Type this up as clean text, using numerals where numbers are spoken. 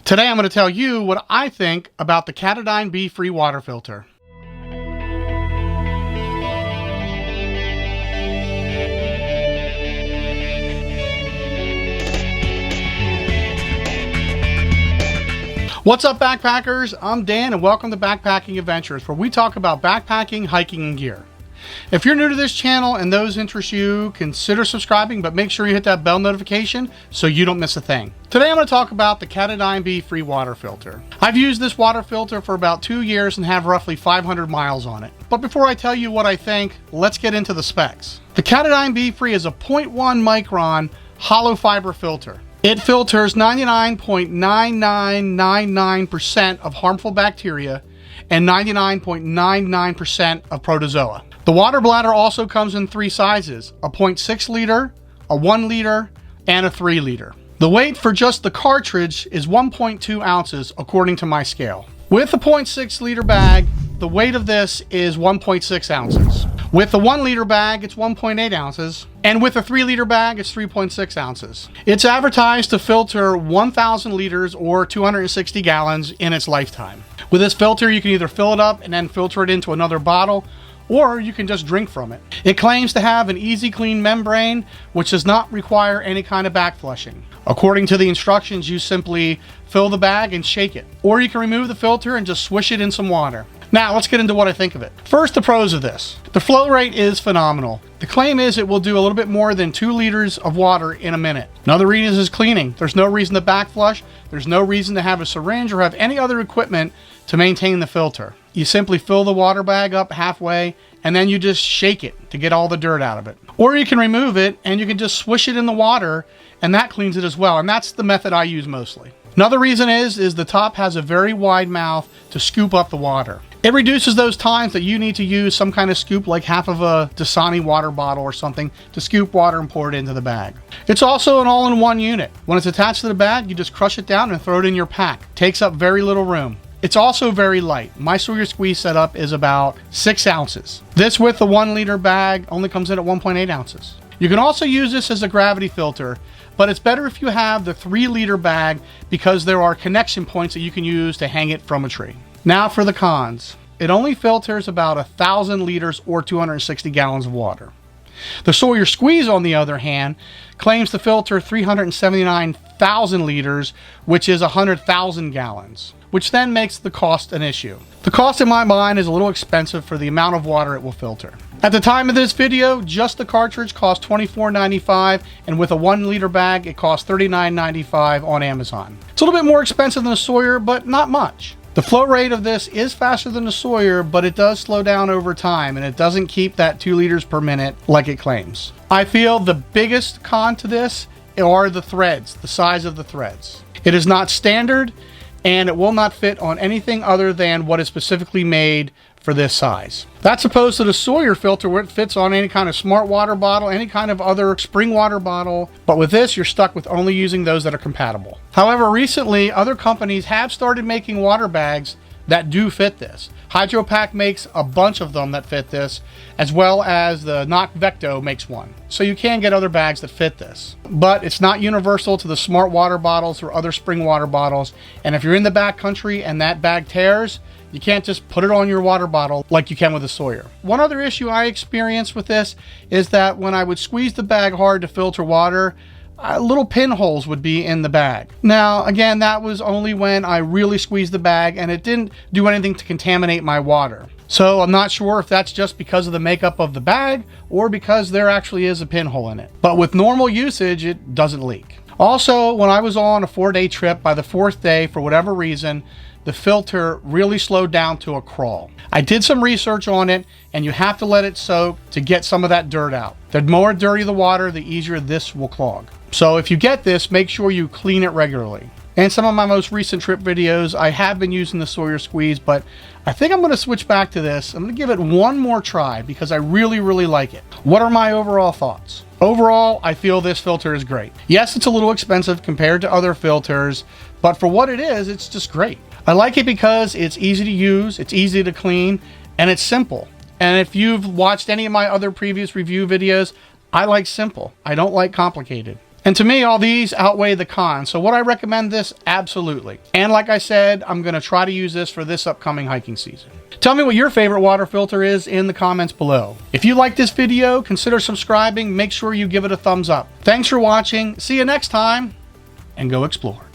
Today I'm going to tell you what I think about the Katadyn BeFree water filter. What's up, backpackers? I'm Dan and welcome to Backpacking Adventures, where we talk about backpacking, hiking, and gear. If you're new to this channel and those interest you, consider subscribing, but make sure you hit that bell notification so you don't miss a thing. Today I'm going to talk about the Katadyn BeFree water filter. I've used this water filter for about 2 years and have roughly 500 miles on it. But before I tell you what I think, let's get into the specs. The Katadyn BeFree is a 0.1 micron hollow fiber filter. It filters 99.9999% of harmful bacteria and 99.99% of protozoa. The water bladder also comes in 3 sizes, a 0.6 liter, a 1 liter, and a 3 liter. The weight for just the cartridge is 1.2 ounces according to my scale. With the 0.6 liter bag, the weight of this is 1.6 ounces. With the 1 liter bag, it's 1.8 ounces. And with a 3 liter bag, it's 3.6 ounces. It's advertised to filter 1,000 liters or 260 gallons in its lifetime. With this filter, you can either fill it up and then filter it into another bottle, or you can just drink from it. It claims to have an easy clean membrane, which does not require any kind of back flushing. According to the instructions, you simply fill the bag and shake it. Or you can remove the filter and just swish it in some water. Now, let's get into what I think of it. First, the pros of this. The flow rate is phenomenal. The claim is it will do a little bit more than 2 liters of water in a minute. Another reason is cleaning. There's no reason to back flush. There's no reason to have a syringe or have any other equipment to maintain the filter. You simply fill the water bag up halfway and then you just shake it to get all the dirt out of it. Or you can remove it and you can just swish it in the water and that cleans it as well. And that's the method I use mostly. Another reason is the top has a very wide mouth to scoop up the water. It reduces those times that you need to use some kind of scoop, like half of a Dasani water bottle or something, to scoop water and pour it into the bag. It's also an all-in-one unit. When it's attached to the bag, you just crush it down and throw it in your pack. Takes up very little room. It's also very light. My Sawyer squeeze setup is about 6 ounces. This with the 1 liter bag only comes in at 1.8 ounces. You can also use this as a gravity filter, but it's better if you have the 3 liter bag because there are connection points that you can use to hang it from a tree. Now for the cons. It only filters about 1,000 liters or 260 gallons of water. The Sawyer squeeze, on the other hand, claims to filter 379,000 liters, which is 100,000 gallons, which then makes the cost an issue. The cost in my mind is a little expensive for the amount of water it will filter. At the time of this video, just the cartridge cost $24.95, and with a 1 liter bag, it costs $39.95 on Amazon. It's a little bit more expensive than the Sawyer, but not much. The flow rate of this is faster than the Sawyer, but it does slow down over time and it doesn't keep that 2 liters per minute like it claims. I feel the biggest con to this are the threads, the size of the threads. It is not standard and it will not fit on anything other than what is specifically made for this size. That's opposed to the Sawyer filter where it fits on any kind of smart water bottle, any kind of other spring water bottle, but with this you're stuck with only using those that are compatible. However, recently other companies have started making water bags that do fit this. Hydropack makes a bunch of them that fit this, as well as the Knock Vecto makes one. So you can get other bags that fit this. But it's not universal to the smart water bottles or other spring water bottles, and if you're in the backcountry and that bag tears, you can't just put it on your water bottle like you can with a Sawyer. One other issue I experienced with this is that when I would squeeze the bag hard to filter water, little pinholes would be in the bag. Now, again, that was only when I really squeezed the bag and it didn't do anything to contaminate my water. So I'm not sure if that's just because of the makeup of the bag or because there actually is a pinhole in it. But with normal usage, it doesn't leak. Also, when I was on a 4-day trip, by the 4th day, for whatever reason, the filter really slowed down to a crawl. I did some research on it, and you have to let it soak to get some of that dirt out. The more dirty the water, the easier this will clog. So if you get this, make sure you clean it regularly. In some of my most recent trip videos, I have been using the Sawyer squeeze, but I think I'm going to switch back to this. I'm going to give it one more try because I really, really like it. What are my overall thoughts? Overall, I feel this filter is great. Yes, it's a little expensive compared to other filters, but for what it is, it's just great. I like it because it's easy to use, it's easy to clean, and it's simple. And if you've watched any of my other previous review videos, I like simple. I don't like complicated. And to me, all these outweigh the cons. So would I recommend this? Absolutely. And like I said, I'm going to try to use this for this upcoming hiking season. Tell me what your favorite water filter is in the comments below. If you like this video, consider subscribing. Make sure you give it a thumbs up. Thanks for watching. See you next time, and go explore.